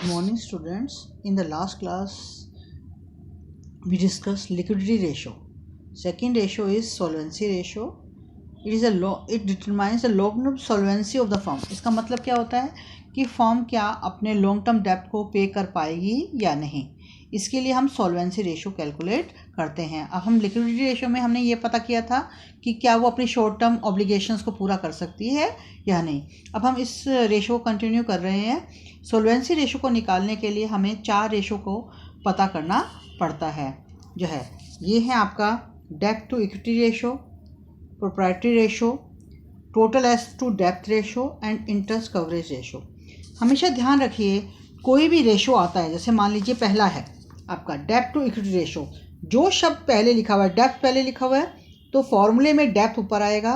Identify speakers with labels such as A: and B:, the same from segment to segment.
A: Good morning, students. In the last class, we discussed liquidity ratio. Second ratio is solvency ratio. It determines the long-term solvency of the firm. इसका मतलब क्या होता है कि firm क्या अपने long term डेब्ट को पे कर पाएगी या नहीं. इसके लिए हम सॉल्वेंसी रेशो कैलकुलेट करते हैं. अब हम लिक्विडिटी रेशो में हमने ये पता किया था कि क्या वो अपनी शॉर्ट टर्म ऑब्लिगेशंस को पूरा कर सकती है या नहीं. अब हम इस रेशो को कंटिन्यू कर रहे हैं. सॉल्वेंसी रेशो को निकालने के लिए हमें 4 रेशो को पता करना पड़ता है. जो है ये है आपका डेब्ट to equity ratio, proprietary ratio, total asset to डेब्ट ratio and interest coverage ratio. हमेशा ध्यान रखिए कोई भी रेशो आता है, जैसे मान लीजिए पहला है आपका डेब्ट टू इक्विटी रेशो. जो शब्द पहले लिखा हुआ है, डेब्ट पहले लिखा हुआ है तो फॉर्मूले में डेब्ट ऊपर आएगा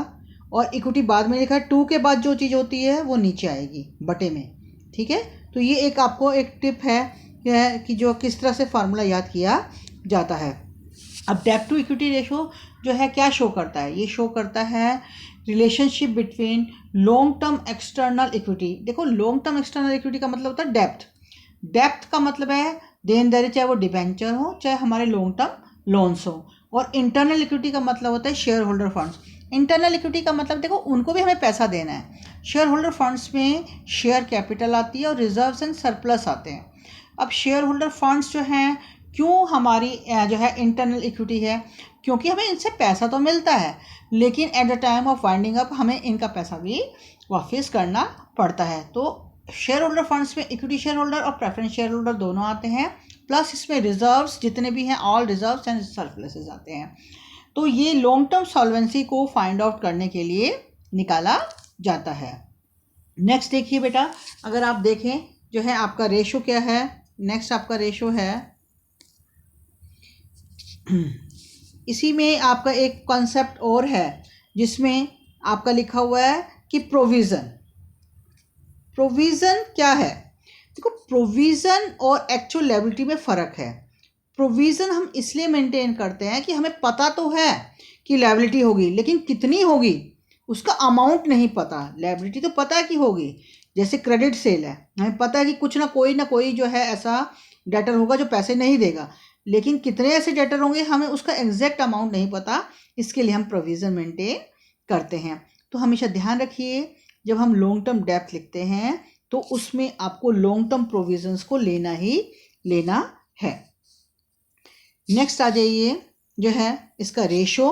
A: और इक्विटी बाद में लिखा है. टू के बाद जो चीज़ होती है वो नीचे आएगी बटे में. ठीक है, तो ये एक आपको एक टिप है कि जो किस तरह से फार्मूला याद किया जाता है. अब डेब्ट टू इक्विटी रेशो जो है क्या शो करता है, ये शो करता है relationship between long term external equity. देखो लॉन्ग टर्म एक्सटर्नल इक्विटी का मतलब होता है डेब्ट. डेब्ट का मतलब है देनदारी, चाहे वो डिबेंचर हो चाहे हमारे लॉन्ग टर्म लोन्स हो. और इंटरनल इक्विटी का मतलब होता है share holder funds. Internal equity का मतलब देखो उनको भी हमें पैसा देना है. शेयर होल्डर फंड्स में शेयर कैपिटल आती है और रिजर्व्स एंड सरप्लस आते हैं. अब शेयर होल्डर फंड्स जो हैं क्यों हमारी जो है इंटरनल इक्विटी है, क्योंकि हमें इनसे पैसा तो मिलता है लेकिन at the time of winding up हमें इनका पैसा भी वापस करना पड़ता है. तो शेयर होल्डर फंड्स में इक्विटी शेयर होल्डर और प्रेफरेंस शेयर होल्डर दोनों आते हैं, प्लस इसमें रिजर्व्स जितने भी हैं ऑल रिजर्व्स एंड सरप्लसेस आते हैं. तो ये लॉन्ग टर्म सॉल्वेंसी को फाइंड आउट करने के लिए निकाला जाता है. नेक्स्ट देखिए बेटा, अगर आप देखें जो है आपका रेशो क्या है. नेक्स्ट आपका रेशो है, इसी में आपका एक कॉन्सेप्ट और है जिसमें आपका लिखा हुआ है कि प्रोविज़न. प्रोविज़न क्या है? देखो प्रोविज़न और एक्चुअल लायबिलिटी में फ़र्क है. प्रोविज़न हम इसलिए मेंटेन करते हैं कि हमें पता तो है कि लायबिलिटी होगी लेकिन कितनी होगी उसका अमाउंट नहीं पता. लायबिलिटी तो पता है कि होगी, जैसे क्रेडिट सेल है, हमें पता है कि कुछ ना कोई जो है ऐसा डेटर होगा जो पैसे नहीं देगा, लेकिन कितने ऐसे डेटर होंगे हमें उसका एग्जैक्ट अमाउंट नहीं पता. इसके लिए हम प्रोविज़न मेंटेन करते हैं. तो हमेशा ध्यान रखिए जब हम लॉन्ग टर्म डेब्ट लिखते हैं तो उसमें आपको लॉन्ग टर्म प्रोविजंस को लेना ही लेना है. नेक्स्ट आ जाइए जो है इसका रेशो.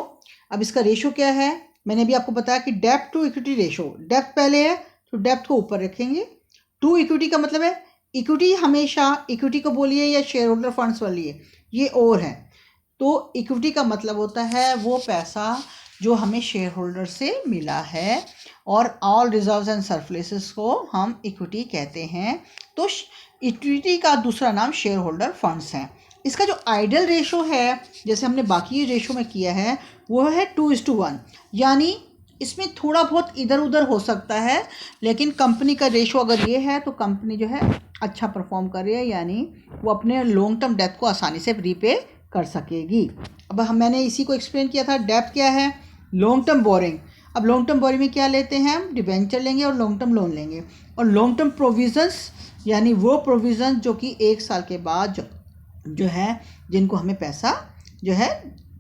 A: अब इसका रेशो क्या है, मैंने भी आपको बताया कि डेब्ट टू इक्विटी रेशो. डेब्ट पहले है तो डेब्ट को ऊपर रखेंगे. टू इक्विटी का मतलब है इक्विटी, हमेशा इक्विटी को बोलिए या शेयर होल्डर फंड्स वाली है ये और है. तो इक्विटी का मतलब होता है वो पैसा जो हमें शेयर होल्डर से मिला है और ऑल रिजर्व्स एंड सरप्लसेस को हम इक्विटी कहते हैं. तो इक्विटी का दूसरा नाम शेयर होल्डर फंड्स हैं. इसका जो आइडियल रेशो है जैसे हमने बाकी रेशो में किया है वो है 2:1. यानी इसमें थोड़ा बहुत इधर उधर हो सकता है लेकिन कंपनी का रेशो अगर ये है तो कंपनी जो है अच्छा परफॉर्म कर रही है, यानी वो अपने लॉन्ग टर्म डेब्ट को आसानी से रीपे कर सकेगी. अब मैंने इसी को एक्सप्लेन किया था. डेब्ट क्या है, लॉन्ग टर्म बोरिंग. अब लॉन्ग टर्म बोरिंग में क्या लेते हैं हम, डिबेंचर लेंगे और लॉन्ग टर्म लोन लेंगे. और लॉन्ग टर्म प्रोविजंस यानी वो प्रोविज़न जो कि 1 साल के बाद जो है जिनको हमें पैसा जो है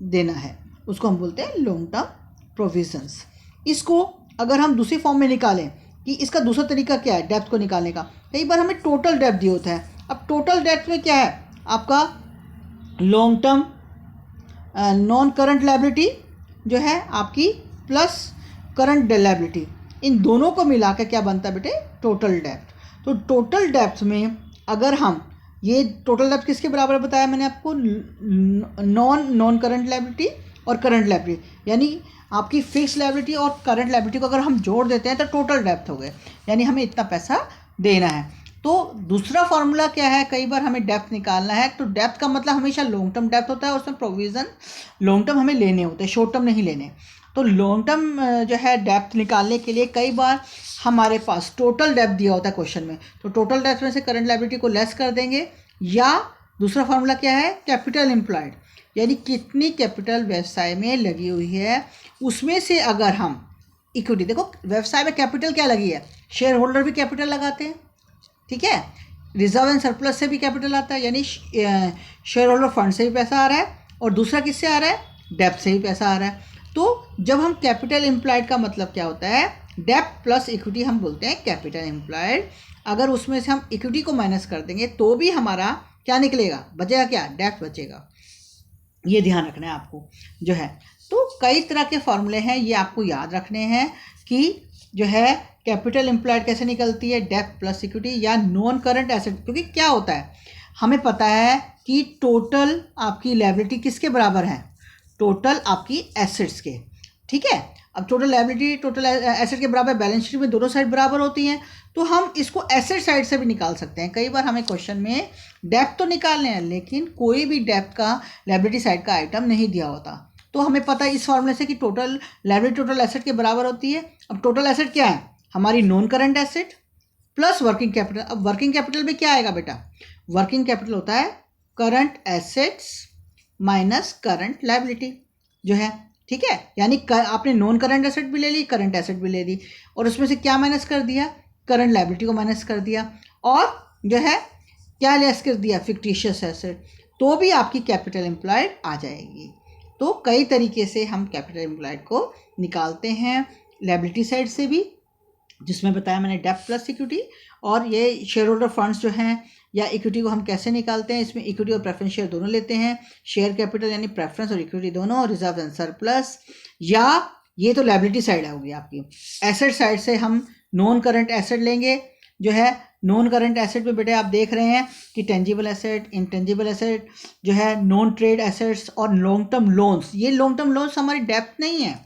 A: देना है उसको हम बोलते हैं लॉन्ग टर्म प्रोविजंस. इसको अगर हम दूसरी फॉर्म में निकालें कि इसका दूसरा तरीका क्या है डेब्ट को निकालने का, कई बार हमें टोटल डेब्ट दिया होता है. अब टोटल डेब्ट में क्या है आपका long term non current liability जो है आपकी प्लस करंट लायबिलिटी, इन दोनों को मिला के क्या बनता है बेटे, टोटल डेब्ट. तो टोटल डेब्ट में अगर हम ये टोटल डेब्ट किसके बराबर बताया मैंने आपको, नॉन करंट लायबिलिटी और करंट लायबिलिटी, यानी आपकी फिक्स लायबिलिटी और करंट लायबिलिटी को अगर हम जोड़ देते हैं तो टोटल डेब्ट हो गए, यानी हमें इतना पैसा देना है. तो दूसरा फार्मूला क्या है, कई बार हमें डेब्ट निकालना है तो डेब्ट का मतलब हमेशा लॉन्ग टर्म डेब्ट होता है, उसमें प्रोविज़न लॉन्ग टर्म हमें लेने होते हैं, शॉर्ट टर्म नहीं लेने. तो लॉन्ग टर्म जो है डेब्ट निकालने के लिए कई बार हमारे पास टोटल डेब्ट दिया होता है क्वेश्चन में, तो टोटल डेब्ट में से करंट लायबिलिटी को लेस कर देंगे. या दूसरा फार्मूला क्या है, कैपिटल एम्प्लॉयड, यानी कितनी कैपिटल व्यवसाय में लगी हुई है उसमें से अगर हम इक्विटी, देखो व्यवसाय में कैपिटल क्या लगी है, शेयर होल्डर भी कैपिटल लगाते हैं, ठीक है, रिजर्व एंड सरप्लस से भी कैपिटल आता है, यानी शेयर होल्डर फंड से भी पैसा आ रहा है, और दूसरा किससे आ रहा है, डेप्ट से भी पैसा आ रहा है। तो जब हम कैपिटल एम्प्लॉयड का मतलब क्या होता है, डेप्ट प्लस इक्विटी हम बोलते हैं कैपिटल एम्प्लॉयड। अगर उसमें से हम इक्विटी को माइनस कर देंगे तो भी हमारा क्या निकलेगा, बचेगा क्या, डेप्ट बचेगा। ये ध्यान रखना है आपको जो है। तो कई तरह के फॉर्मूले हैं, ये आपको याद रखने हैं कि जो है कैपिटल एम्प्लॉयड कैसे निकलती है, डेप्ट प्लस इक्विटी या नॉन करंट एसेट। क्योंकि क्या होता है, हमें पता है कि टोटल आपकी लायबिलिटी किसके बराबर है, टोटल आपकी एसेट्स के, ठीक है। अब टोटल लायबिलिटी टोटल एसेट के बराबर, बैलेंस शीट में दोनों साइड बराबर होती हैं, तो हम इसको एसेट साइड से भी निकाल सकते हैं। कई बार हमें क्वेश्चन में डेप्थ तो निकालने हैं, लेकिन कोई भी डेप्थ का लायबिलिटी साइड का आइटम नहीं दिया होता, तो हमें पता है इस फॉर्मूले से कि टोटल लायबिलिटी टोटल एसेट के बराबर होती है। अब टोटल एसेट क्या है, हमारी non current asset plus working capital. अब वर्किंग कैपिटल में क्या आएगा बेटा, वर्किंग कैपिटल होता है current assets minus current liability जो है, ठीक है। यानी आपने नॉन करंट एसेट भी ले ली, करंट एसेट भी ले ली, और उसमें से क्या माइनस कर दिया, करंट लायबिलिटी को माइनस कर दिया, और जो है क्या लेस कर दिया, फिक्टिशियस एसेट, तो भी आपकी कैपिटल एम्प्लॉयड आ जाएगी। तो कई तरीके से हम कैपिटल एम्प्लॉयड को निकालते हैं, लायबिलिटी साइड से भी, जिसमें बताया मैंने डेप्ट प्लस इक्विटी, और ये शेयर होल्डर फंड्स जो हैं या इक्विटी को हम कैसे निकालते हैं, इसमें इक्विटी और प्रेफरेंस शेयर दोनों लेते हैं, शेयर कैपिटल यानी प्रेफरेंस और इक्विटी दोनों, रिजर्व एंड सरप्लस, या ये तो लायबिलिटी साइड होगी आपकी। एसेट साइड से हम नॉन करंट एसेट लेंगे जो है, नॉन करंट एसेट में बेटे आप देख रहे हैं कि टेंजिबल एसेट, इनटेंजिबल एसेट जो है, नॉन ट्रेड एसेट्स और लॉन्ग टर्म लोन्स। ये लॉन्ग टर्म लोन्स हमारी डेप्थ नहीं है,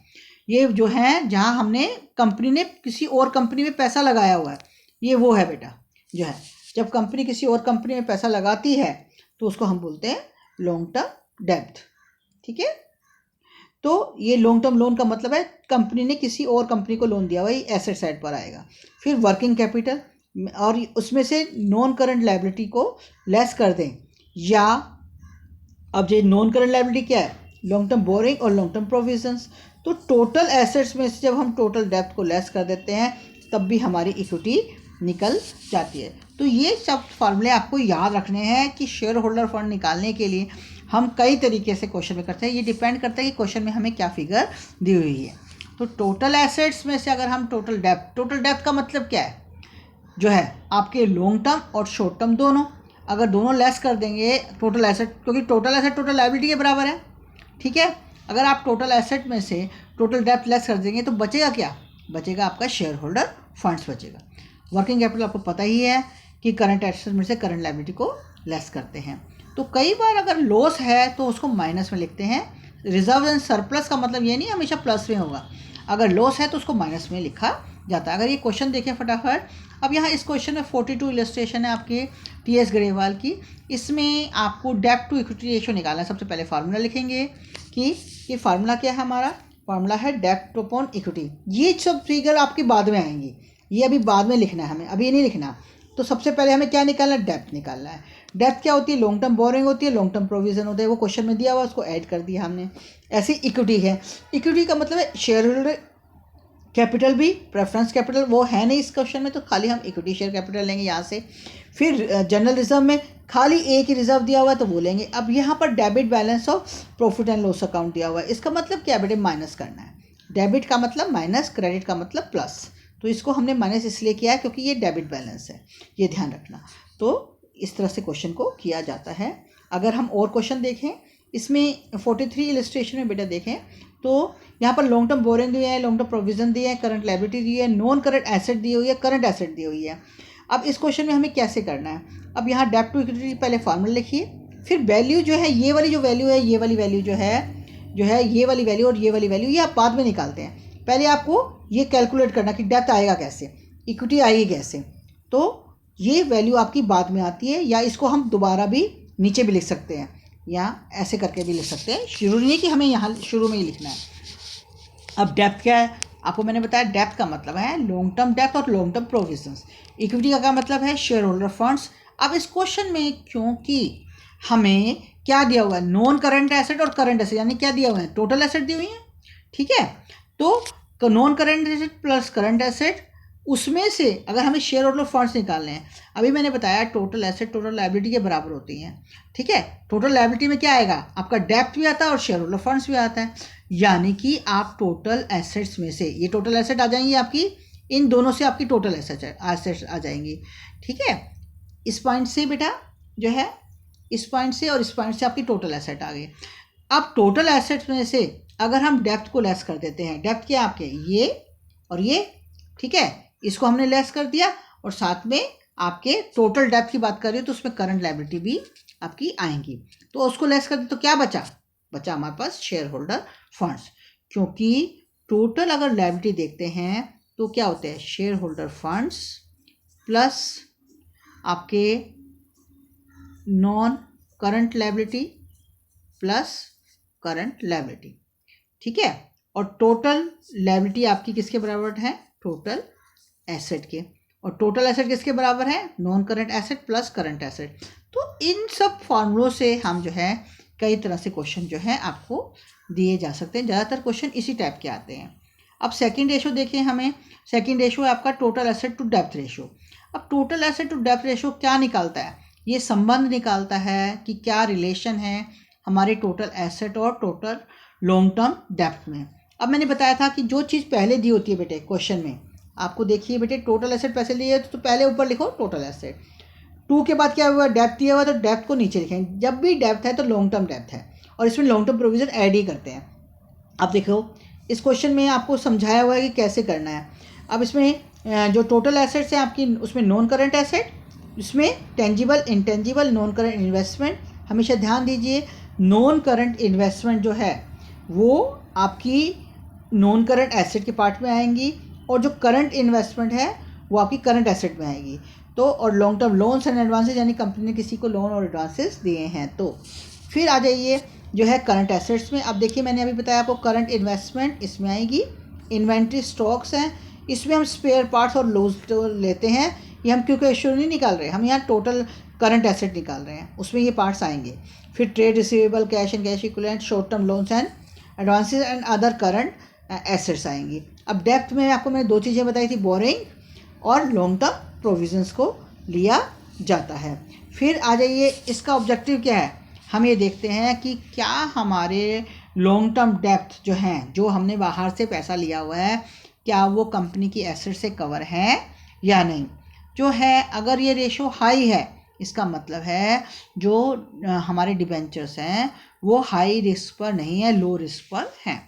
A: ये जो है जहाँ हमने कंपनी ने किसी और कंपनी में पैसा लगाया हुआ है, ये वो है बेटा जो है। जब कंपनी किसी और कंपनी में पैसा लगाती है तो उसको हम बोलते हैं लॉन्ग टर्म डेप्थ, ठीक है। तो ये लॉन्ग टर्म लोन का मतलब है कंपनी ने किसी और कंपनी को लोन दिया हुआ, ये एसेट साइड पर आएगा। फिर वर्किंग कैपिटल, और उसमें से नॉन करंट लायबिलिटी को लेस कर दें, या अब ये नॉन करंट लायबिलिटी क्या है, लॉन्ग टर्म बोरिंग और लॉन्ग टर्म प्रोविजंस। तो टोटल एसेट्स में से जब हम टोटल डेप्थ को लेस कर देते हैं तब भी हमारी इक्विटी निकल जाती है। तो ये सब फार्मूले आपको याद रखने हैं कि शेयर होल्डर फंड निकालने के लिए हम कई तरीके से क्वेश्चन में करते हैं, ये डिपेंड करता है कि क्वेश्चन में हमें क्या फिगर दी हुई है। तो टोटल एसेट्स में से अगर हम टोटल डेप्थ का मतलब क्या है, जो है आपके लॉन्ग टर्म और शॉर्ट टर्म दोनों, अगर दोनों लेस कर देंगे टोटल एसेट, क्योंकि टोटल एसेट टोटल लायबिलिटी के बराबर है, ठीक है। अगर आप टोटल एसेट में से टोटल डेप्थ लेस कर देंगे तो बचेगा क्या, बचेगा आपका शेयर होल्डर फंड्स बचेगा। वर्किंग कैपिटल आपको पता ही है कि करंट एसेट में से करंट लायबिलिटी को लेस करते हैं। तो कई बार अगर लॉस है तो उसको माइनस में लिखते हैं। रिजर्व एंड सरप्लस का मतलब ये नहीं हमेशा प्लस में होगा, अगर लॉस है तो उसको माइनस में लिखा जाता है। अगर ये क्वेश्चन देखें फटाफट, अब यहाँ इस क्वेश्चन में 42 इलस्ट्रेशन है आपके टीएस ग्रेवाल की। इसमें आपको डेप्ट टू इक्विटी रेशियो निकालना है। सबसे पहले फार्मूला लिखेंगे कि ये फार्मूला क्या है, हमारा फार्मूला है डेप्ट अपॉन इक्विटी। ये सब फिगर आपकी बाद में आएंगी, ये अभी बाद में लिखना है हमें, अभी ये नहीं लिखना। तो सबसे पहले हमें क्या निकालना है, डेप्थ निकालना है। डेप्थ क्या होती है, लॉन्ग टर्म बोरिंग होती है, लॉन्ग टर्म प्रोविजन होता है, वो क्वेश्चन में दिया हुआ उसको ऐड कर दिया हमने। ऐसी इक्विटी है, इक्विटी का मतलब है शेयर होल्डर कैपिटल भी, प्रेफरेंस कैपिटल वो है नहीं इस क्वेश्चन में, तो खाली हम इक्विटी शेयर कैपिटल लेंगे यहाँ से। फिर जनरल रिजर्व में खाली एक ही रिजर्व दिया हुआ है तो वो लेंगे। अब यहाँ पर debit balance of profit and loss account दिया हुआ है, इसका मतलब क्या बेटे, माइनस करना है। डेबिट का मतलब माइनस, क्रेडिट का मतलब प्लस, तो इसको हमने माइनस इसलिए किया है क्योंकि ये डेबिट बैलेंस है, ये ध्यान रखना। तो इस तरह से क्वेश्चन को किया जाता है। अगर हम और क्वेश्चन देखें, इसमें 43 इलस्ट्रेशन में बेटा देखें तो यहाँ पर लॉन्ग टर्म बोरिंग दिए हैं, लॉन्ग टर्म प्रोविजन दिए हैं, करंट लायबिलिटी दी है, नॉन करंट एसेट दी हुई है, करंट एसेट दी हुई है। अब इस क्वेश्चन में हमें कैसे करना है, अब यहाँ डेप्ट टू इक्विटी पहले फार्मूला लिखिए, फिर वैल्यू जो है ये वाली जो वैल्यू है, ये वाली वैल्यू जो है ये वाली वैल्यू और ये वाली वैल्यू, ये आप बाद में निकालते हैं। पहले आपको ये कैलकुलेट करना कि डेप्थ आएगा कैसे, इक्विटी आएगी कैसे, तो ये वैल्यू आपकी बाद में आती है। या इसको हम दोबारा भी नीचे भी लिख सकते हैं, या ऐसे करके भी लिख सकते हैं, जरूरी नहीं कि हमें यहाँ शुरू में ही लिखना है। अब डेप्थ क्या है, आपको मैंने बताया डेप्थ का मतलब है लॉन्ग टर्म डेप्थ और लॉन्ग टर्म प्रोविजंस। इक्विटी का क्या मतलब है, शेयर होल्डर फंड्स। अब इस क्वेश्चन में क्योंकि हमें क्या दिया हुआ है, नॉन करंट एसेट और करंट एसेट, यानी क्या दिया हुआ है, टोटल एसेट दी हुई है, ठीक है। तो non current asset plus current asset उसमें से अगर हमें शेयर होल्डर फंड्स निकालने हैं, अभी मैंने बताया टोटल एसेट टोटल लायबिलिटी के बराबर होती हैं, ठीक है। टोटल लायबिलिटी में क्या आएगा, आपका डेप्थ भी आता है और शेयर होल्डर फंड्स भी आता है, यानी कि आप टोटल एसेट्स में से, ये टोटल एसेट आ जाएंगी आपकी, इन दोनों से आपकी टोटल एसेट्स आ जाएंगी, ठीक है। इस पॉइंट से बेटा जो है, इस पॉइंट से और इस पॉइंट से आपकी टोटल एसेट आ गई। अब टोटल एसेट्स में से अगर हम डेप्थ को लेस कर देते हैं, डेप्थ क्या आपके ये और ये, ठीक है, इसको हमने लेस कर दिया, और साथ में आपके टोटल डेप्थ की बात कर रही हो तो उसमें करंट लायबिलिटी भी आपकी आएंगी, तो उसको लेस कर दे तो क्या बचा, बचा हमारे पास शेयर होल्डर फंड्स, क्योंकि टोटल अगर लायबिलिटी देखते हैं तो क्या होते हैं, शेयर होल्डर फंड्स प्लस आपके non current liability plus current liability, ठीक है। और टोटल लायबिलिटी आपकी किसके बराबर है, टोटल एसेट के, और टोटल एसेट किसके बराबर है, non current asset plus current asset. तो इन सब फॉर्मूलों से हम जो है कई तरह से क्वेश्चन जो है आपको दिए जा सकते हैं, ज़्यादातर क्वेश्चन इसी टाइप के आते हैं। अब सेकंड रेशो देखें, हमें सेकंड रेशो है आपका total asset to depth ratio. अब total asset to depth ratio क्या निकालता है, ये संबंध निकालता है कि क्या रिलेशन है हमारे टोटल एसेट और टोटल लॉन्ग टर्म डेप्थ में। अब मैंने बताया था कि जो चीज़ पहले दी होती है बेटे क्वेश्चन में, आपको देखिए बेटे टोटल एसेट पैसे लिए तो पहले ऊपर लिखो टोटल एसेट, टू के बाद क्या हुआ, डेप्थ दिया हुआ तो डेप्थ को नीचे लिखेंगे, जब भी डेप्थ है तो लॉन्ग टर्म डेप्थ है, और इसमें लॉन्ग टर्म प्रोविजन ऐड ही करते हैं। अब देखो इस क्वेश्चन में आपको समझाया हुआ है कि कैसे करना है। अब इसमें जो टोटल एसेट्स हैं आपकी, उसमें नॉन करंट एसेट, इसमें tangible intangible non current investment, हमेशा ध्यान दीजिए नॉन करंट इन्वेस्टमेंट जो है वो आपकी नॉन करंट एसेट के पार्ट में आएंगी, और जो करंट इन्वेस्टमेंट है वो आपकी करंट एसेट में आएगी। तो और long term loans and advances, यानी कंपनी ने किसी को लोन और एडवांसेस दिए हैं। तो फिर आ जाइए जो है करंट एसेट्स में। अब देखिए मैंने अभी बताया आपको करंट इन्वेस्टमेंट इसमें आएगी, इन्वेंट्री स्टॉक्स हैं, इसमें हम स्पेयर पार्ट्स और लोन्स लेते हैं, ये हम क्योंकि रेशियो नहीं निकाल रहे, हम यहाँ टोटल करंट एसेट निकाल रहे हैं, उसमें ये पार्ट्स आएंगे। फिर trade receivable, cash and cash equivalent, short term loans and advances and other current assets आएंगी। अब डेप्थ में आपको मैंने दो चीज़ें बताई थी, बोरिंग और लॉन्ग टर्म प्रोविजंस को लिया जाता है। फिर आ जाइए इसका ऑब्जेक्टिव क्या है, हम ये देखते हैं कि क्या हमारे लॉन्ग टर्म डेप्थ जो हैं, जो हमने बाहर से पैसा लिया हुआ है, क्या वो कंपनी की एसेट से कवर है या नहीं। जो है अगर ये रेशो हाई है, इसका मतलब है जो हमारे डिबेंचर्स हैं वो हाई रिस्क पर नहीं है, लो रिस्क पर हैं।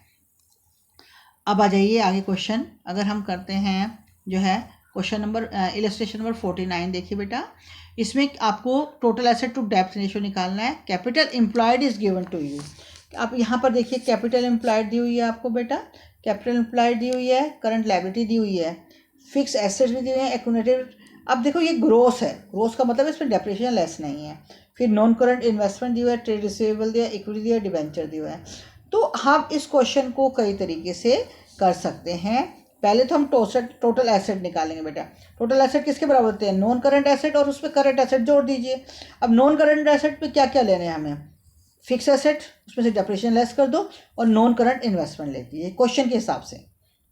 A: अब आ जाइए आगे क्वेश्चन, अगर हम करते हैं जो है क्वेश्चन नंबर इलस्ट्रेशन नंबर 49 देखिए बेटा, इसमें आपको टोटल एसेट टू डेप्थ रेशियो निकालना है। Capital employed is given to you. आप यहाँ पर देखिए कैपिटल एम्प्लॉयड दी हुई है आपको बेटा, कैपिटल एम्प्लॉयड दी हुई है, करंट लायबिलिटी दी हुई है, फिक्स एसेट्स भी दी हुई है, एक्यूमुलेटेड। अब देखो ये ग्रोस है, ग्रोस का मतलब इसमें डेप्रिसिएशन लेस नहीं है। फिर नॉन करंट इन्वेस्टमेंट दी हुआ है, ट्रेड रिसीवेबल दिया है, इक्विटी दिया है, डिबेंचर दिया है। तो हम इस क्वेश्चन को कई तरीके से कर सकते हैं। पहले तो हम टोटल एसेट निकालेंगे बेटा। टोटल एसेट किसके बराबर होते हैं, नॉन करंट एसेट, और उसमें करंट एसेट जोड़ दीजिए। अब नॉन करंट एसेट पे क्या क्या लेने हैं हमें, फिक्स एसेट, उसमें से डेप्रिसिएशन लेस कर दो, और नॉन करंट इन्वेस्टमेंट लेती है क्वेश्चन के हिसाब से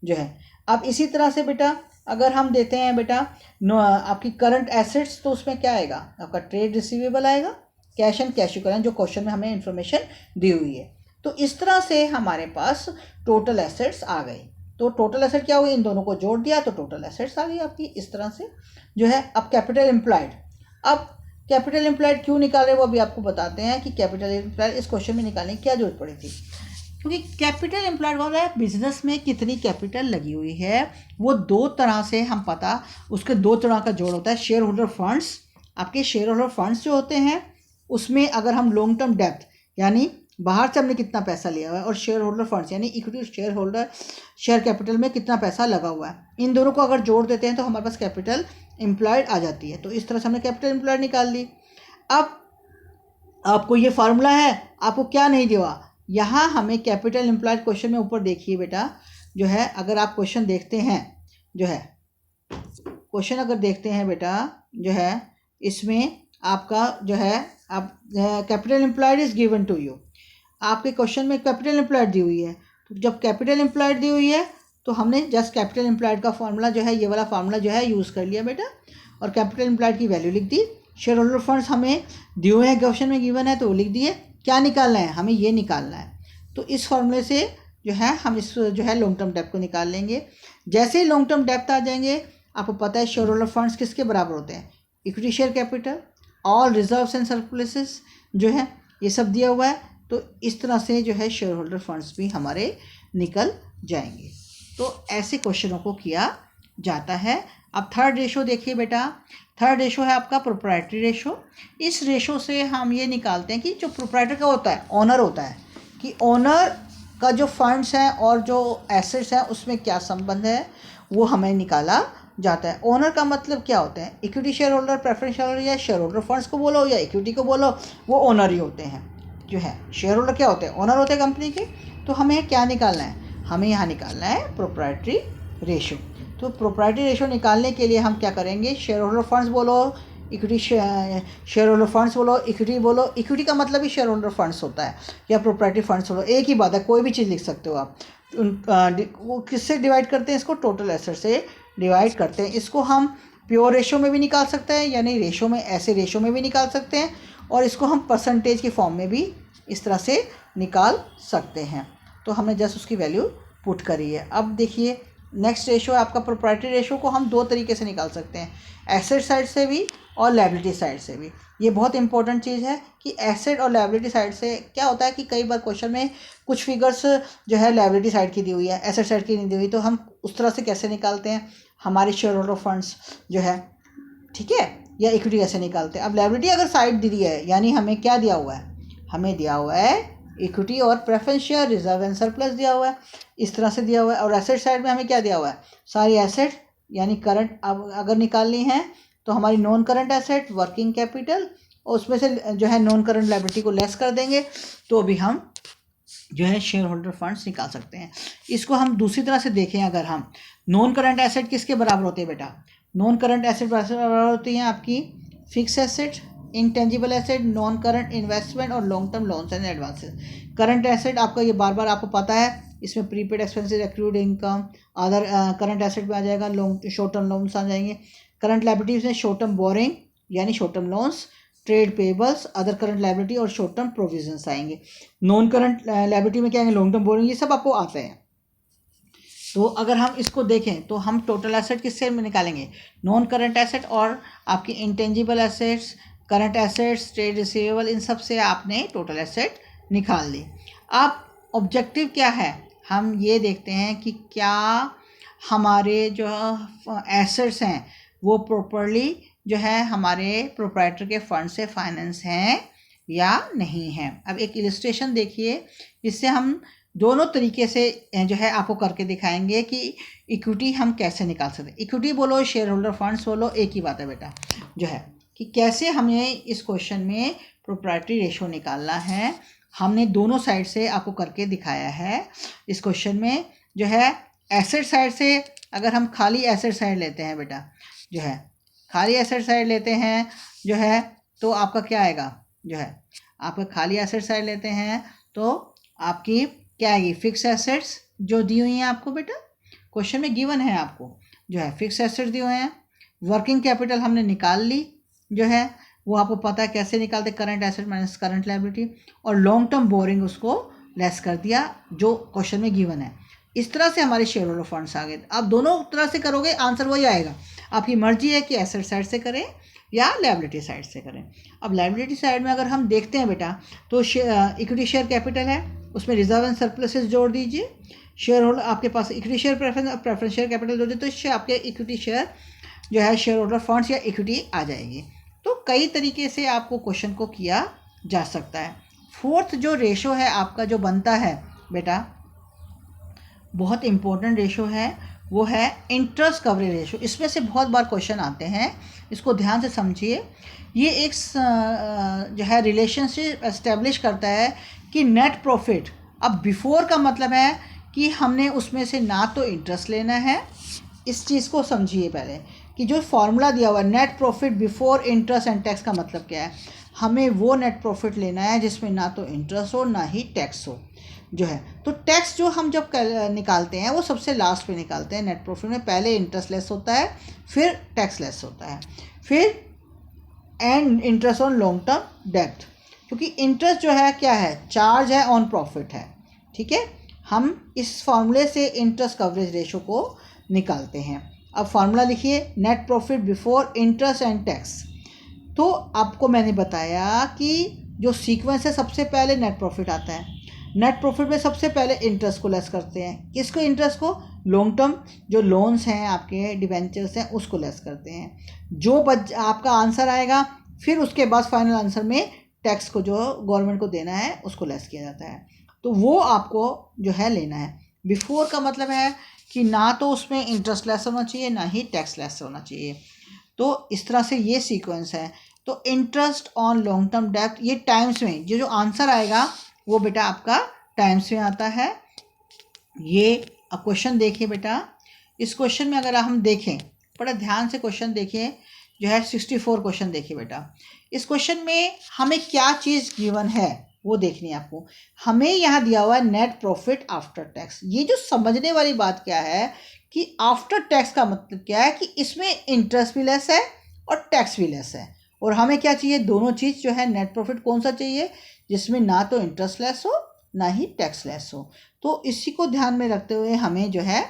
A: जो है। अब इसी तरह से बेटा अगर हम देते हैं बेटा आपकी करंट एसेट्स, तो उसमें क्या आएगा आपका ट्रेड रिसीवेबल आएगा, कैश एंड कैश इक्विवेलेंट, जो क्वेश्चन में हमें इन्फॉर्मेशन दी हुई है। तो इस तरह से हमारे पास टोटल एसेट्स आ गई। तो टोटल एसेट क्या हुई, इन दोनों को जोड़ दिया तो टोटल एसेट्स आ गई आपकी, इस तरह से जो है। अब कैपिटल एम्प्लॉयड, अब कैपिटल एम्प्लॉयड क्यों निकाले वो अभी आपको बताते हैं कि कैपिटल एम्प्लॉयड इस क्वेश्चन में निकालने की क्या जरूरत पड़ी थी। क्योंकि कैपिटल एम्प्लॉयड होता है बिजनेस में कितनी कैपिटल लगी हुई है, वो दो तरह से हम पता, उसके दो तरह का जोड़ होता है। शेयर होल्डर फंड्स, आपके शेयर होल्डर फंड्स जो होते हैं उसमें अगर हम लॉन्ग टर्म डेप्थ यानी बाहर से हमने कितना पैसा लिया हुआ है, और शेयर होल्डर फंड्स यानी equity share holder share capital में कितना पैसा लगा हुआ है, इन दोनों को अगर जोड़ देते हैं तो हमारे पास कैपिटल एम्प्लॉयड आ जाती है। तो इस तरह से हमने कैपिटल एम्प्लॉयड निकाल ली। अब आपको ये फार्मूला है, आपको क्या नहीं दिया, यहाँ हमें कैपिटल एम्प्लॉयड क्वेश्चन में ऊपर देखिए बेटा जो है, अगर आप क्वेश्चन देखते हैं जो है, क्वेश्चन अगर देखते हैं बेटा जो है, इसमें आपका जो है आप capital employed is given to you, आपके क्वेश्चन में कैपिटल एम्प्लॉयड दी हुई है। तो जब कैपिटल एम्प्लॉयड दी हुई है तो हमने जस्ट कैपिटल एम्प्लॉयड का फार्मूला जो है, ये वाला फार्मूला जो है यूज़ कर लिया बेटा, और कैपिटल एम्प्लॉयड की वैल्यू लिख दी। शेयर होल्डर फंड्स हमें दिए हुए हैं, क्वेश्चन में गिवन है तो वो लिख दिए। क्या निकालना है, हमें ये निकालना है। तो इस फार्मूले से जो है हम इस जो है लॉन्ग टर्म डेप्थ को निकाल लेंगे। जैसे ही लॉन्ग टर्म डेप्थ आ जाएंगे, आपको पता है शेयर होल्डर फंड्स किसके बराबर होते हैं, equity share capital, all reserves and surpluses जो है ये सब दिया हुआ है। तो इस तरह से जो है शेयर होल्डर फंड्स भी हमारे निकल जाएंगे। तो ऐसे क्वेश्चनों को किया जाता है। अब थर्ड रेशो देखिए बेटा, थर्ड रेशो है आपका प्रोप्राइटरी रेशो। इस रेशो से हम ये निकालते हैं कि जो प्रोप्राइटर का होता है, ओनर होता है, कि ओनर का जो फंड्स हैं और जो एसेट्स हैं उसमें क्या संबंध है, वो हमें निकाला जाता है। ओनर का मतलब क्या होता है, equity share holder, preference share holder या शेयर होल्डर फंड्स को बोलो या इक्विटी को बोलो, वो ओनर ही होते हैं। जो है शेयर होल्डर क्या होते हैं, ओनर होते हैं कंपनी के। तो हमें क्या निकालना है, हमें यहाँ निकालना है प्रोप्राइटरी रेशो। तो प्रोप्राइटरी रेशो निकालने के लिए हम क्या करेंगे, शेयर होल्डर फंड्स बोलो, इक्विटी शेयर होल्डर फंड्स बोलो, इक्विटी बोलो। इक्विटी का मतलब ही शेयर होल्डर फंड्स होता है या प्रोप्राइटरी फंड्स बोलो, एक ही बात है, कोई भी चीज़ लिख सकते हो आप। वो किससे डिवाइड करते हैं, इसको टोटल एसेट से डिवाइड करते हैं। इसको हम प्योर रेशो में भी निकाल सकते हैं, यानी रेशो में, ऐसे रेशो में भी निकाल सकते हैं, और इसको हम परसेंटेज की फॉर्म में भी इस तरह से निकाल सकते हैं। तो हमने जस्ट उसकी वैल्यू पुट करी है। अब देखिए नेक्स्ट रेशो है आपका प्रोप्राइटरी रेशो, को हम दो तरीके से निकाल सकते हैं, एसेट साइड से भी और लायबिलिटी साइड से भी। ये बहुत इंपॉर्टेंट चीज़ है कि एसेट और लायबिलिटी साइड से क्या होता है कि कई बार क्वेश्चन में कुछ फिगर्स जो है लायबिलिटी साइड की दी हुई है, एसेट साइड की नहीं दी हुई, तो हम उस तरह से कैसे निकालते हैं हमारे शेयर होल्डर फंड्स जो है, ठीक है, या इक्विटी कैसे निकालते हैं। अब लायबिलिटी अगर साइड दी है, यानी हमें क्या दिया हुआ है, हमें दिया हुआ है इक्विटी और preference share, reserve and surplus दिया हुआ है, इस तरह से दिया हुआ है। और एसेट साइड में हमें क्या दिया हुआ है, सारी एसेट यानी करंट अगर निकालनी है तो हमारी non current asset, working capital, और उसमें से जो है नॉन करंट लायबिलिटी को लेस कर देंगे, तो भी हम जो है शेयर होल्डर फंड्स निकाल सकते हैं। इसको हम दूसरी तरह से देखें, अगर हम नॉन करंट एसेट किसके बराबर होते हैं बेटा, नॉन करंट एसेट बराबर होती हैं आपकी fix asset, intangible asset, non current investment और long term loans and advances. Current asset आपका ये बार बार आपको पता है, इसमें prepaid expenses, accrued income, other current asset में आ जाएगा, लॉन्ग शॉर्ट टर्म लोन्स आ जाएंगे। करंट लायबिलिटीज में शॉर्ट टर्म बोरिंग यानी short term loans, trade payables, other current liability और शॉर्ट टर्म प्रोविजंस आएंगे। नॉन करंट लायबिलिटी में क्या आएंगे, लॉन्ग टर्म बोरिंग, ये सब आपको आते हैं। तो अगर हम इसको देखें तो हम टोटल एसेट किससे में निकालेंगे, नॉन करंट एसेट और आपकी intangible assets, current assets, trade receivable, इन सब से आपने टोटल एसेट निकाल ली। अब ऑब्जेक्टिव क्या है, हम ये देखते हैं कि क्या हमारे जो एसेट्स हैं वो प्रॉपरली जो है हमारे प्रोप्राइटर के फंड से फाइनेंस हैं या नहीं हैं। अब एक इलस्ट्रेशन देखिए, इससे हम दोनों तरीके से जो है आपको करके दिखाएंगे कि इक्विटी हम कैसे निकाल सकते हैं। इक्विटी बोलो, शेयर होल्डर फंड्स बोलो, एक ही बात है बेटा, जो है कि कैसे हमें इस क्वेश्चन में प्रोप्राइटरी रेशो निकालना है। हमने दोनों साइड से आपको करके दिखाया है। इस क्वेश्चन में जो है एसेट साइड से, अगर हम खाली एसेट साइड लेते हैं बेटा, जो है खाली एसेट साइड लेते हैं जो है, तो आपका क्या आएगा, जो है आपका खाली एसेट साइड लेते हैं तो आपकी क्या आएगी, फिक्स एसेट्स जो दी हुई हैं आपको बेटा, क्वेश्चन में गिवन है आपको, जो है फिक्स एसेट्स दिए हुए हैं। वर्किंग कैपिटल हमने निकाल ली, जो है वो आपको पता है कैसे निकालते, current asset minus current liability, और लॉन्ग टर्म बोरिंग उसको लेस कर दिया जो क्वेश्चन में गिवन है। इस तरह से हमारे शेयर होल्डर फंड्स आ गए। आप दोनों तरह से करोगे आंसर वही आएगा, आपकी मर्जी है कि एसेट साइड से करें या लायबिलिटी साइड से करें। अब लायबिलिटी साइड में अगर हम देखते हैं बेटा, तो इक्विटी शेयर कैपिटल है, उसमें रिजर्व एंड सरप्लसेस जोड़ दीजिए। शेयर होल्डर आपके पास equity share preference share capital जोड़ दीजिए, तो इससे आपके इक्विटी शेयर जो है शेयर होल्डर फंड्स या इक्विटी आ जाएगी। तो कई तरीके से आपको क्वेश्चन को किया जा सकता है। फोर्थ जो रेशो है आपका जो बनता है बेटा, बहुत इंपॉर्टेंट रेशो है, वो है इंटरेस्ट कवरेज रेशो। इसमें से बहुत बार क्वेश्चन आते हैं, इसको ध्यान से समझिए। ये एक जो है रिलेशनशिप एस्टेब्लिश करता है कि नेट प्रॉफिट, अब बिफोर का मतलब है कि हमने उसमें से ना तो इंटरेस्ट लेना है, इस चीज़ को समझिए पहले, कि कि जो फॉर्मूला दिया हुआ है net profit before interest and tax का मतलब क्या है, हमें वो नेट प्रॉफिट लेना है जिसमें ना तो इंटरेस्ट हो ना ही टैक्स हो जो है। तो टैक्स जो हम जब निकालते हैं वो सबसे लास्ट पे निकालते हैं। नेट प्रॉफिट में पहले इंटरेस्ट लेस होता है, फिर टैक्स लेस होता है, फिर and interest on long term डेब्ट, क्योंकि इंटरेस्ट जो है क्या है, चार्ज है ऑन प्रॉफिट है। ठीक है, हम इस फार्मूले से इंटरेस्ट कवरेज रेशो को निकालते हैं। अब फार्मूला लिखिए, net profit before interest and tax. तो आपको मैंने बताया कि जो सीक्वेंस है सबसे पहले नेट प्रॉफिट आता है। नेट प्रॉफिट में सबसे पहले इंटरेस्ट को लेस करते हैं। किसको? इंटरेस्ट को। लॉन्ग टर्म जो लोन्स हैं आपके, डिबेंचर्स हैं, उसको लेस करते हैं। जो आपका आंसर आएगा, फिर उसके बाद फाइनल आंसर में टैक्स को जो गवर्नमेंट को देना है उसको लेस किया जाता है। तो वो आपको जो है लेना है। बिफोर का मतलब है कि ना तो उसमें इंटरेस्ट लेस होना चाहिए ना ही टैक्स लेस होना चाहिए। तो इस तरह से ये सीक्वेंस है। तो इंटरेस्ट ऑन लॉन्ग टर्म डेब्ट, ये टाइम्स में जो आंसर आएगा वो बेटा आपका टाइम्स में आता है। ये क्वेश्चन देखिए बेटा, इस क्वेश्चन में अगर हम देखें, बड़ा ध्यान से क्वेश्चन देखिए, जो है 64 क्वेश्चन देखिए बेटा। इस क्वेश्चन में हमें क्या चीज़ गिवन है वो देखनी है आपको। हमें यहाँ दिया हुआ है नेट प्रॉफिट आफ्टर टैक्स। ये जो समझने वाली बात क्या है कि आफ्टर टैक्स का मतलब क्या है कि इसमें इंटरेस्ट भी लेस है और टैक्स भी लेस है। और हमें क्या चाहिए? दोनों चीज़ जो है। नेट प्रॉफिट कौन सा चाहिए? जिसमें ना तो इंटरेस्ट लेस हो ना ही टैक्स लेस हो। तो इसी को ध्यान में रखते हुए हमें जो है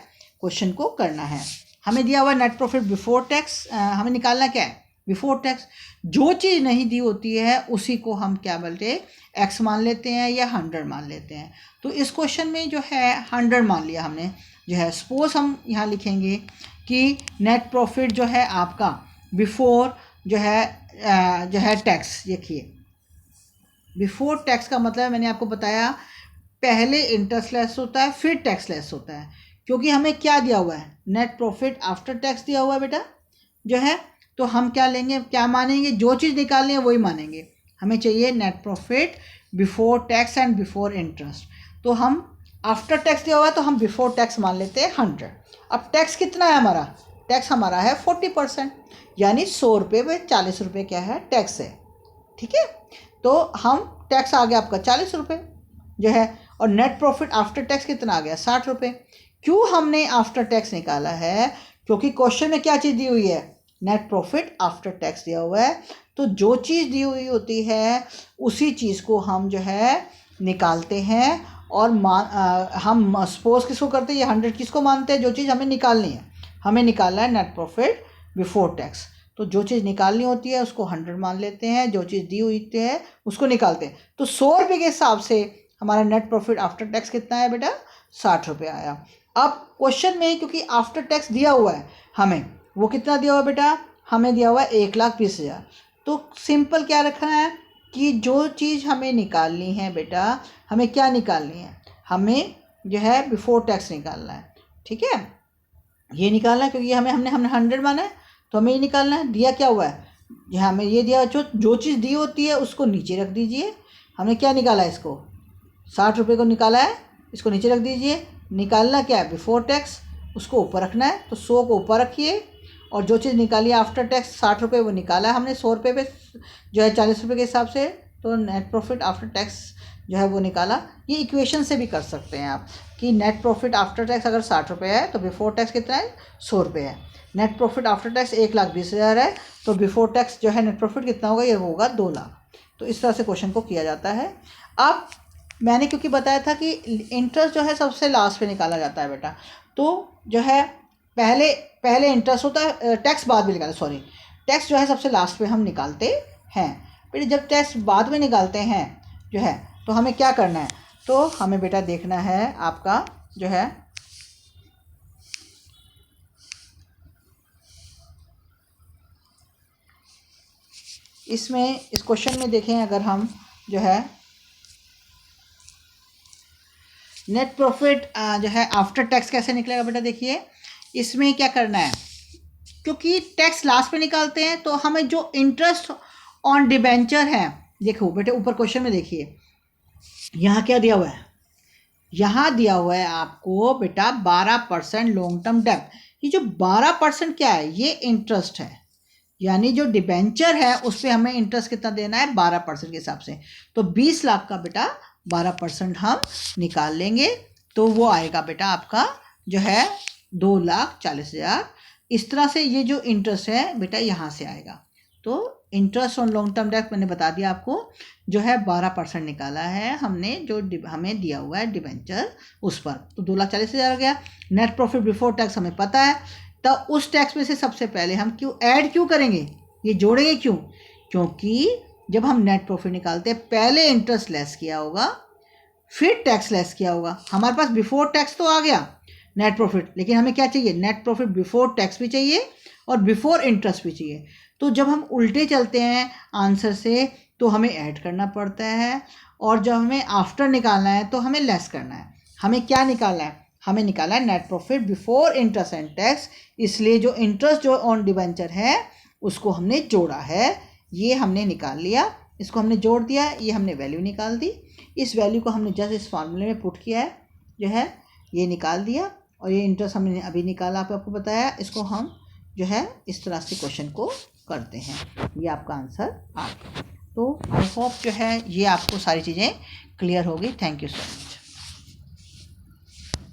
A: क्वेश्चन को करना है। हमें दिया हुआ नेट प्रॉफिट बिफोर टैक्स, हमें निकालना क्या है? Before tax. जो चीज़ नहीं दी होती है उसी को हम क्या बोलते हैं? एक्स मान लेते हैं या 100 मान लेते हैं। तो इस क्वेश्चन में जो है 100 मान लिया हमने जो है। सपोज हम यहाँ लिखेंगे कि नेट प्रॉफिट जो है आपका बिफोर जो है टैक्स। देखिए, बिफोर टैक्स का मतलब है, मैंने आपको बताया, पहले इंटरेस्ट लेस होता है फिर टैक्स लेस होता है। क्योंकि हमें क्या दिया हुआ है? नेट प्रॉफिट आफ्टर टैक्स दिया हुआ है बेटा जो है। तो हम क्या लेंगे, क्या मानेंगे? जो चीज़ निकालनी है वही मानेंगे। हमें चाहिए net profit before tax and before interest. तो हम आफ्टर टैक्स दिया हुआ है तो हम बिफोर टैक्स मान लेते हैं 100। अब टैक्स कितना है हमारा? टैक्स हमारा है 40%, यानी 100 रुपये में 40 रुपये क्या है? टैक्स है। ठीक है, तो हम टैक्स आ गया आपका 40 रुपये जो है। और नेट प्रॉफिट आफ्टर टैक्स कितना आ गया? 60 रुपये। क्यों हमने आफ्टर टैक्स निकाला है? क्योंकि क्वेश्चन में क्या चीज़ दी हुई है? नेट प्रॉफिट आफ्टर टैक्स दिया हुआ है। तो जो चीज़ दी हुई होती है उसी चीज़ को हम जो है निकालते हैं। और हम सपोज किसको करते हैं? ये 100 किसको मानते हैं? जो चीज़ हमें निकालनी है। हमें निकालना है नेट प्रॉफिट बिफोर टैक्स। तो जो चीज़ निकालनी होती है उसको 100 मान लेते हैं, जो चीज़ दी हुई है उसको निकालते हैं। तो 100 रुपये के हिसाब से हमारा नेट प्रॉफिट आफ्टर टैक्स कितना है बेटा? 60 रुपये आया। अब क्वेश्चन में क्योंकि आफ्टर टैक्स दिया हुआ है हमें, वो कितना दिया हुआ है बेटा? हमें दिया हुआ है 1,20,000। तो सिंपल क्या रखना है कि जो चीज़ हमें निकालनी है बेटा, हमें क्या निकालनी है? हमें जो है बिफोर टैक्स निकालना है। ठीक है, ये निकालना है क्योंकि हमने 100 माना है तो हमें ये निकालना है। दिया क्या हुआ है? यहाँ हमें ये दिया, जो चीज़ दी होती है उसको नीचे रख दीजिए। हमने क्या निकाला है? इसको 60 रुपये को निकाला है, इसको नीचे रख दीजिए। निकालना क्या है? बिफोर टैक्स, उसको ऊपर रखना है। तो 100 को ऊपर रखिए और जो चीज़ निकाली है आफ्टर टैक्स 60 रुपये वो निकाला है हमने 100 रुपये पे जो है 40 रुपये के हिसाब से। तो नेट प्रॉफिट आफ्टर टैक्स जो है वो निकाला। ये इक्वेशन से भी कर सकते हैं आप कि नेट प्रॉफिट आफ्टर टैक्स अगर 60 रुपये है तो बिफोर टैक्स कितना है? 100 रुपये है। नेट प्रॉफिट आफ्टर टैक्स 1,20,000 है तो बिफोर टैक्स जो है नेट प्रॉफिट कितना होगा? ये होगा 2 लाख। तो इस तरह से क्वेश्चन को किया जाता है। अब मैंने क्योंकि बताया था कि इंटरेस्ट जो है सबसे लास्ट पे निकाला जाता है बेटा। तो जो है पहले इंटरेस्ट होता है, टैक्स बाद में निकालते, सॉरी, टैक्स जो है सबसे लास्ट पे हम निकालते हैं। फिर जब टैक्स बाद में निकालते हैं जो है तो हमें क्या करना है? तो हमें बेटा देखना है आपका जो है इसमें, इस क्वेश्चन में देखें अगर हम जो है नेट प्रॉफिट जो है आफ्टर टैक्स कैसे निकलेगा बेटा? देखिए, इसमें क्या करना है, क्योंकि टैक्स लास्ट पे निकालते हैं तो हमें जो इंटरेस्ट ऑन डिबेंचर है, देखो बेटे ऊपर क्वेश्चन में देखिए, यहाँ क्या दिया हुआ है? यहाँ दिया हुआ है आपको बेटा 12% लॉन्ग टर्म डेब्ट, ये जो 12% क्या है, ये इंटरेस्ट है, यानी जो डिबेंचर है उस पर हमें इंटरेस्ट कितना देना है, 12% के हिसाब से। तो 20 लाख का बेटा 12% हम निकाल लेंगे, तो वो आएगा बेटा आपका जो है 2,40,000। इस तरह से ये जो इंटरेस्ट है बेटा यहाँ से आएगा। तो interest on long term debt मैंने बता दिया आपको, जो है 12% निकाला है हमने, जो हमें दिया हुआ है डिबेंचर उस पर, तो 2,40,000 हो गया। नेट प्रॉफिट बिफोर टैक्स हमें पता है, तो उस टैक्स में से सबसे पहले हम ऐड क्यों करेंगे, ये जोड़ेंगे क्यों, क्योंकि जब हम नेट प्रॉफिट निकालते हैं पहले इंटरेस्ट लेस किया होगा, फिर टैक्स लेस किया होगा। हमारे पास बिफोर टैक्स तो आ गया नेट प्रॉफिट, लेकिन हमें क्या चाहिए, नेट प्रॉफिट बिफोर टैक्स भी चाहिए और बिफोर इंटरेस्ट भी चाहिए। तो जब हम उल्टे चलते हैं आंसर से तो हमें ऐड करना पड़ता है, और जब हमें आफ्टर निकालना है तो हमें लेस करना है। हमें क्या निकालना है, हमें निकाला है net profit before interest and tax, इसलिए जो इंटरेस्ट जो ऑन डिबेंचर है उसको हमने जोड़ा है, ये हमने निकाल लिया, इसको हमने जोड़ दिया, ये हमने वैल्यू निकाल दी। इस वैल्यू को हमने जस्ट इस फार्मूले में पुट किया है, जो है ये निकाल दिया, और ये इंटरेस्ट हमने अभी निकाला आपको बताया। इसको हम जो है इस तरह से क्वेश्चन को करते हैं, ये आपका आंसर आ गया। तो आई होप जो है ये आपको सारी चीज़ें क्लियर होगी। Thank you so much.